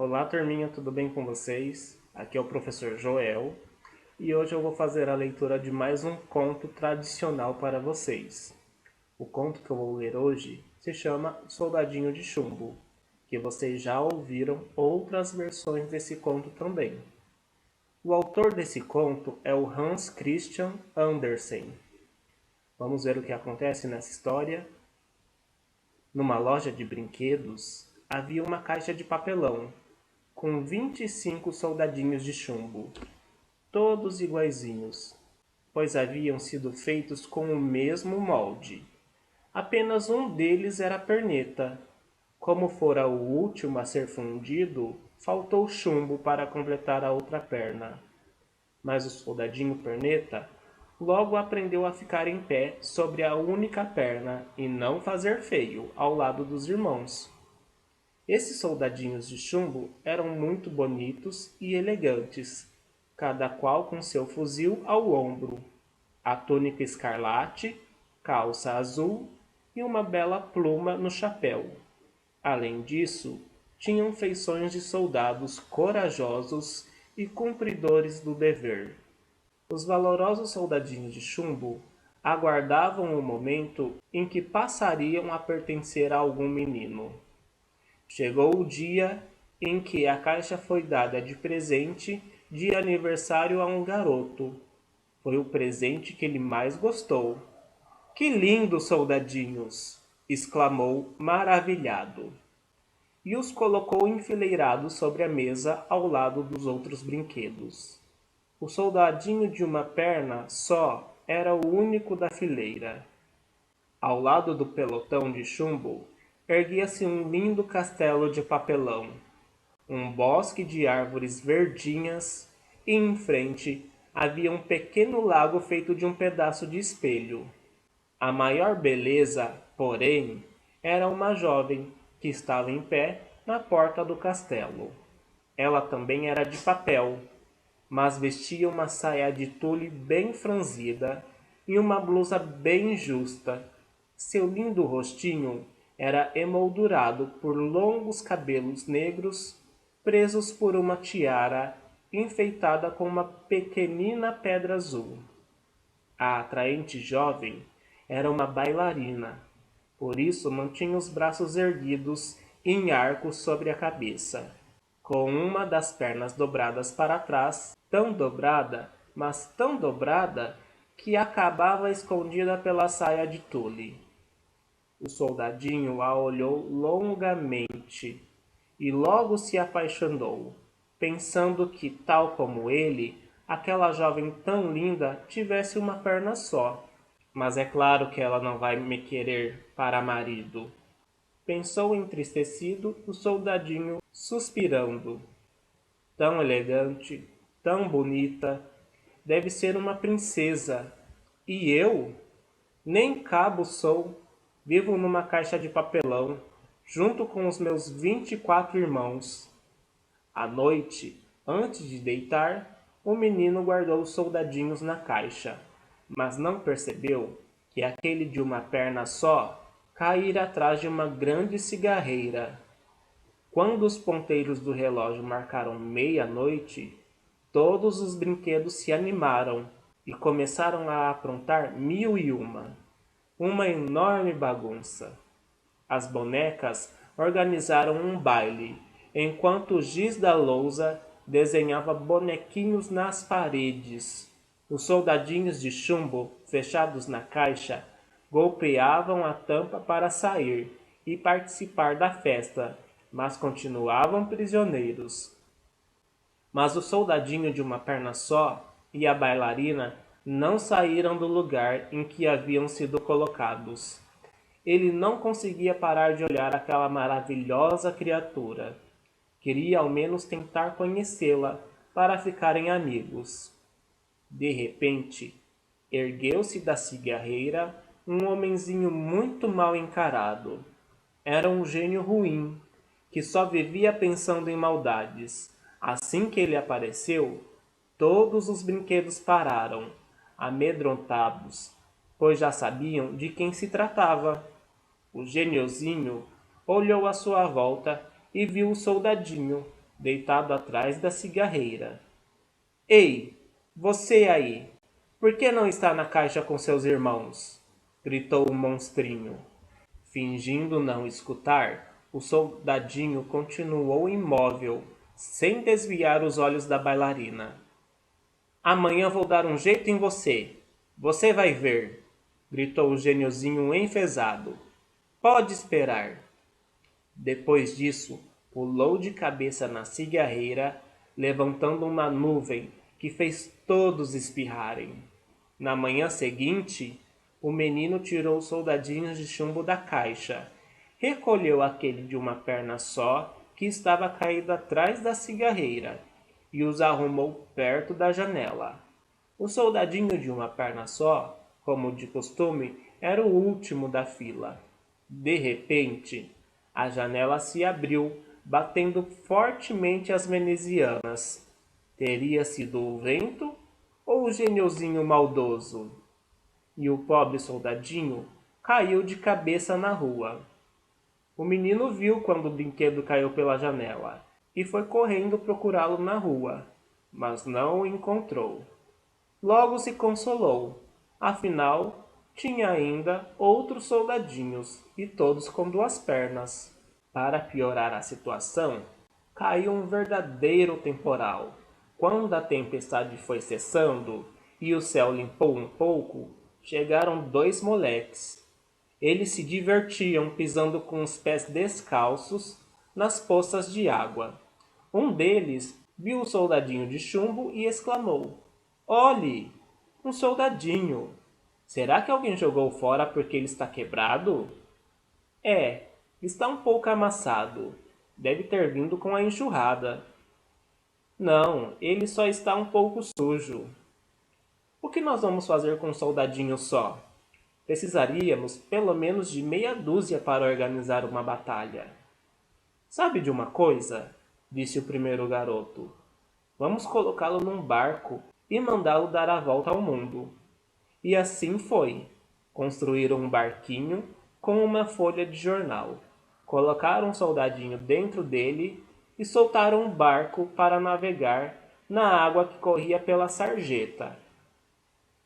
Olá, turminha, tudo bem com vocês? Aqui é o professor Joel e hoje eu vou fazer a leitura de mais um conto tradicional para vocês. O conto que eu vou ler hoje se chama O Soldadinho de Chumbo, que vocês já ouviram outras versões desse conto também. O autor desse conto é o Hans Christian Andersen. Vamos ver o que acontece nessa história? Numa loja de brinquedos havia uma caixa de papelão com 25 soldadinhos de chumbo, todos iguaizinhos, pois haviam sido feitos com o mesmo molde. Apenas um deles era perneta. Como fora o último a ser fundido, faltou chumbo para completar a outra perna. Mas o soldadinho perneta logo aprendeu a ficar em pé sobre a única perna e não fazer feio ao lado dos irmãos. Esses soldadinhos de chumbo eram muito bonitos e elegantes, cada qual com seu fuzil ao ombro, a túnica escarlate, calça azul e uma bela pluma no chapéu. Além disso, tinham feições de soldados corajosos e cumpridores do dever. Os valorosos soldadinhos de chumbo aguardavam o momento em que passariam a pertencer a algum menino. Chegou o dia em que a caixa foi dada de presente de aniversário a um garoto. Foi o presente que ele mais gostou. Que lindos soldadinhos! Exclamou maravilhado. E os colocou enfileirados sobre a mesa ao lado dos outros brinquedos. O soldadinho de uma perna só era o único da fileira. Ao lado do pelotão de chumbo, erguia-se um lindo castelo de papelão, um bosque de árvores verdinhas, e em frente havia um pequeno lago feito de um pedaço de espelho. A maior beleza, porém, era uma jovem que estava em pé na porta do castelo. Ela também era de papel, mas vestia uma saia de tule bem franzida e uma blusa bem justa. Seu lindo rostinho era emoldurado por longos cabelos negros presos por uma tiara enfeitada com uma pequenina pedra azul. A atraente jovem era uma bailarina, por isso mantinha os braços erguidos em arco sobre a cabeça, com uma das pernas dobradas para trás, tão dobrada, mas tão dobrada, que acabava escondida pela saia de tule. O soldadinho a olhou longamente e logo se apaixonou, pensando que, tal como ele, aquela jovem tão linda tivesse uma perna só. Mas é claro que ela não vai me querer para marido. Pensou entristecido o soldadinho, suspirando. Tão elegante, tão bonita, deve ser uma princesa. E eu? Nem cabo sou. Vivo numa caixa de papelão, junto com os meus 24 irmãos. À noite, antes de deitar, o menino guardou os soldadinhos na caixa, mas não percebeu que aquele de uma perna só caíra atrás de uma grande cigarreira. Quando os ponteiros do relógio marcaram meia-noite, todos os brinquedos se animaram e começaram a aprontar mil e uma enorme bagunça. As bonecas organizaram um baile, enquanto o giz da lousa desenhava bonequinhos nas paredes. Os soldadinhos de chumbo, fechados na caixa, golpeavam a tampa para sair e participar da festa, mas continuavam prisioneiros. Mas o soldadinho de uma perna só e a bailarina não saíram do lugar em que haviam sido colocados. Ele não conseguia parar de olhar aquela maravilhosa criatura. Queria ao menos tentar conhecê-la para ficarem amigos. De repente, ergueu-se da cigarreira um homenzinho muito mal encarado. Era um gênio ruim, que só vivia pensando em maldades. Assim que ele apareceu, todos os brinquedos pararam, amedrontados, pois já sabiam de quem se tratava. O geniozinho olhou à sua volta e viu o soldadinho, deitado atrás da cigarreira. Ei, você aí! Por que não está na caixa com seus irmãos? Gritou o monstrinho. Fingindo não escutar, o soldadinho continuou imóvel, sem desviar os olhos da bailarina. Amanhã vou dar um jeito em você. Você vai ver, gritou o geniozinho enfesado. Pode esperar. Depois disso, pulou de cabeça na cigarreira, levantando uma nuvem que fez todos espirrarem. Na manhã seguinte, o menino tirou os soldadinhos de chumbo da caixa, recolheu aquele de uma perna só que estava caído atrás da cigarreira e os arrumou perto da janela. O soldadinho de uma perna só, como de costume, era o último da fila. De repente, a janela se abriu, batendo fortemente as venezianas. Teria sido o vento ou o geniozinho maldoso? E o pobre soldadinho caiu de cabeça na rua. O menino viu quando o brinquedo caiu pela janela e foi correndo procurá-lo na rua, mas não o encontrou. Logo se consolou, afinal tinha ainda outros soldadinhos e todos com duas pernas. Para piorar a situação, caiu um verdadeiro temporal. Quando a tempestade foi cessando e o céu limpou um pouco, chegaram dois moleques. Eles se divertiam pisando com os pés descalços nas poças de água. Um deles viu o soldadinho de chumbo e exclamou: Olhe, um soldadinho! Será que alguém jogou fora porque ele está quebrado? É, está um pouco amassado. Deve ter vindo com a enxurrada. Não, ele só está um pouco sujo. O que nós vamos fazer com um soldadinho só? Precisaríamos pelo menos de meia dúzia para organizar uma batalha. Sabe de uma coisa? Disse o primeiro garoto. Vamos colocá-lo num barco e mandá-lo dar a volta ao mundo. E assim foi. Construíram um barquinho com uma folha de jornal. Colocaram um soldadinho dentro dele e soltaram um barco para navegar na água que corria pela sarjeta.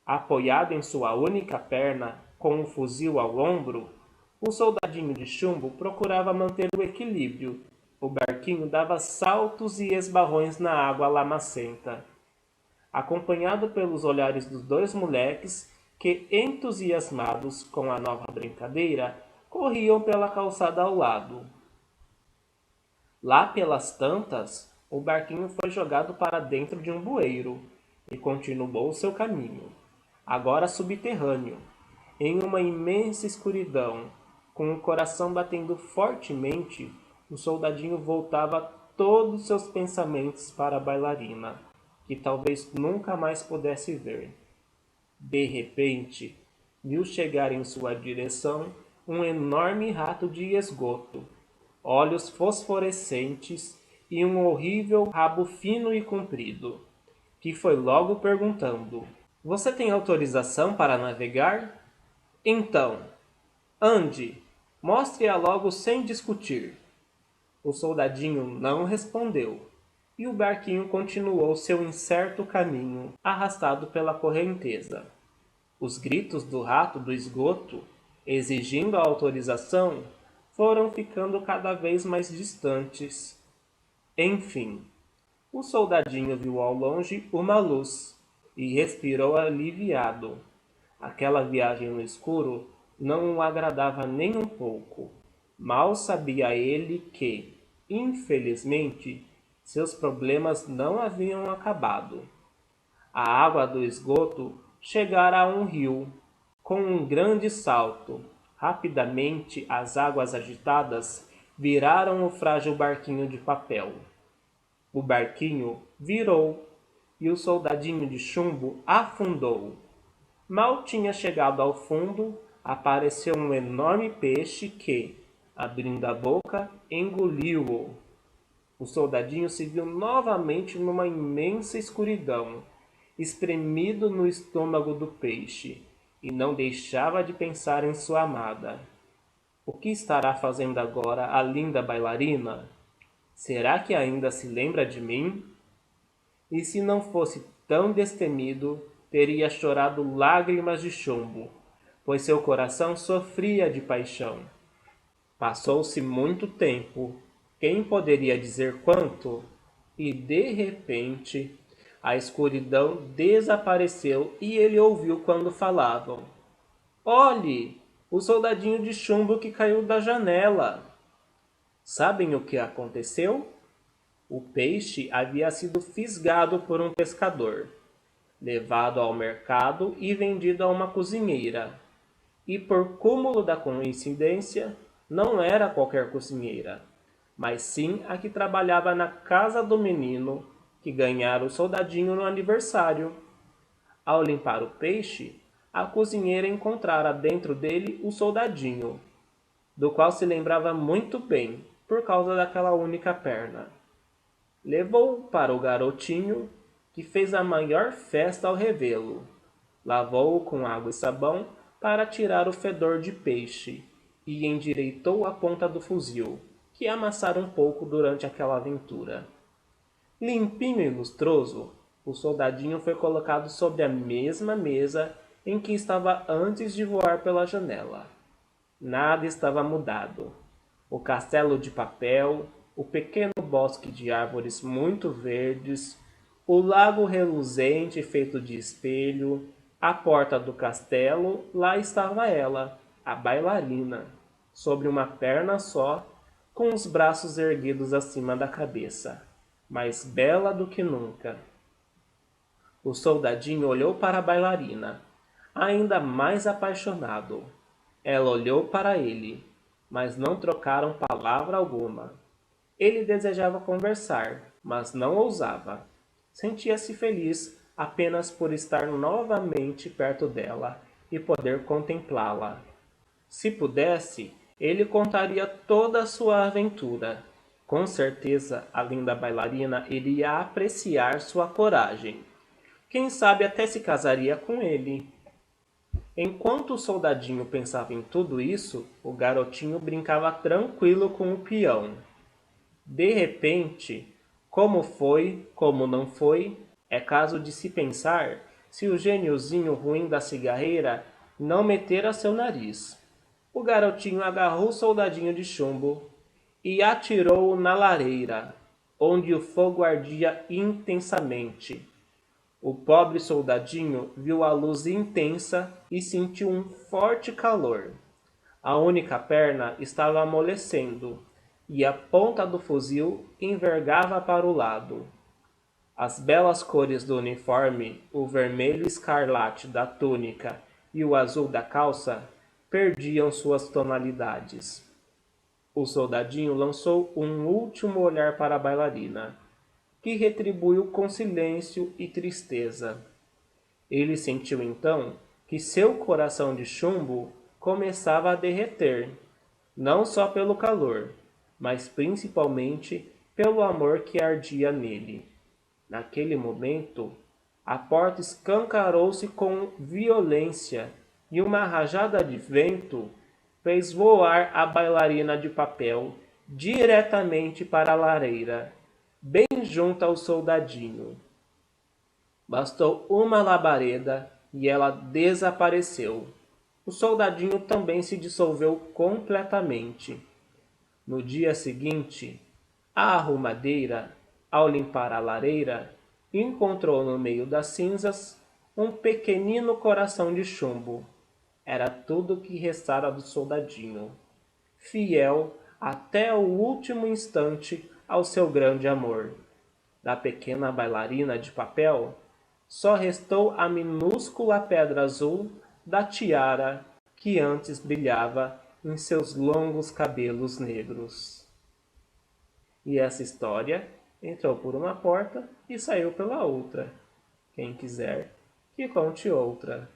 Apoiado em sua única perna, com um fuzil ao ombro, o soldadinho de chumbo procurava manter o equilíbrio. O barquinho dava saltos e esbarrões na água lamacenta. Acompanhado pelos olhares dos dois moleques, que, entusiasmados com a nova brincadeira, corriam pela calçada ao lado. Lá pelas tantas, o barquinho foi jogado para dentro de um bueiro e continuou seu caminho, agora subterrâneo, em uma imensa escuridão. Com o coração batendo fortemente, o soldadinho voltava todos seus pensamentos para a bailarina, que talvez nunca mais pudesse ver. De repente, viu chegar em sua direção um enorme rato de esgoto, olhos fosforescentes e um horrível rabo fino e comprido, que foi logo perguntando: Você tem autorização para navegar? Então, ande, mostre-a logo sem discutir. O soldadinho não respondeu, e o barquinho continuou seu incerto caminho, arrastado pela correnteza. Os gritos do rato do esgoto, exigindo a autorização, foram ficando cada vez mais distantes. Enfim, o soldadinho viu ao longe uma luz e respirou aliviado. Aquela viagem no escuro não o agradava nem um pouco. Mal sabia ele que, infelizmente, seus problemas não haviam acabado. A água do esgoto chegara a um rio. Com um grande salto, rapidamente as águas agitadas viraram o frágil barquinho de papel. O barquinho virou e o soldadinho de chumbo afundou. Mal tinha chegado ao fundo, apareceu um enorme peixe que, abrindo a boca, engoliu-o. O soldadinho se viu novamente numa imensa escuridão, espremido no estômago do peixe, e não deixava de pensar em sua amada. O que estará fazendo agora a linda bailarina? Será que ainda se lembra de mim? E se não fosse tão destemido, teria chorado lágrimas de chumbo, pois seu coração sofria de paixão. Passou-se muito tempo, quem poderia dizer quanto? E de repente, a escuridão desapareceu e ele ouviu quando falavam. Olhe, o soldadinho de chumbo que caiu da janela. Sabem o que aconteceu? O peixe havia sido fisgado por um pescador, levado ao mercado e vendido a uma cozinheira. E por cúmulo da coincidência, não era qualquer cozinheira, mas sim a que trabalhava na casa do menino que ganhara o soldadinho no aniversário. Ao limpar o peixe, a cozinheira encontrara dentro dele o soldadinho, do qual se lembrava muito bem, por causa daquela única perna. Levou-o para o garotinho, que fez a maior festa ao revê-lo. Lavou-o com água e sabão para tirar o fedor de peixe e endireitou a ponta do fuzil, que amassara um pouco durante aquela aventura. Limpinho e lustroso, o soldadinho foi colocado sobre a mesma mesa em que estava antes de voar pela janela. Nada estava mudado. O castelo de papel, o pequeno bosque de árvores muito verdes, o lago reluzente feito de espelho, à porta do castelo, lá estava ela, a bailarina, sobre uma perna só, com os braços erguidos acima da cabeça, mais bela do que nunca. O soldadinho olhou para a bailarina, ainda mais apaixonado. Ela olhou para ele, mas não trocaram palavra alguma. Ele desejava conversar, mas não ousava. Sentia-se feliz apenas por estar novamente perto dela e poder contemplá-la. Se pudesse, ele contaria toda a sua aventura. Com certeza, a linda bailarina iria apreciar sua coragem. Quem sabe até se casaria com ele. Enquanto o soldadinho pensava em tudo isso, o garotinho brincava tranquilo com o peão. De repente, como foi, como não foi, é caso de se pensar se o gêniozinho ruim da cigarreira não metera seu nariz. O garotinho agarrou o soldadinho de chumbo e atirou-o na lareira, onde o fogo ardia intensamente. O pobre soldadinho viu a luz intensa e sentiu um forte calor. A única perna estava amolecendo e a ponta do fuzil envergava para o lado. As belas cores do uniforme, o vermelho escarlate da túnica e o azul da calça, perdiam suas tonalidades. O soldadinho lançou um último olhar para a bailarina, que retribuiu com silêncio e tristeza. Ele sentiu então que seu coração de chumbo começava a derreter, não só pelo calor, mas principalmente pelo amor que ardia nele. Naquele momento, a porta escancarou-se com violência e uma rajada de vento fez voar a bailarina de papel diretamente para a lareira, bem junto ao soldadinho. Bastou uma labareda e ela desapareceu. O soldadinho também se dissolveu completamente. No dia seguinte, a arrumadeira, ao limpar a lareira, encontrou no meio das cinzas um pequenino coração de chumbo. Era tudo o que restara do soldadinho, fiel até o último instante ao seu grande amor. Da pequena bailarina de papel, só restou a minúscula pedra azul da tiara que antes brilhava em seus longos cabelos negros. E essa história entrou por uma porta e saiu pela outra. Quem quiser, que conte outra.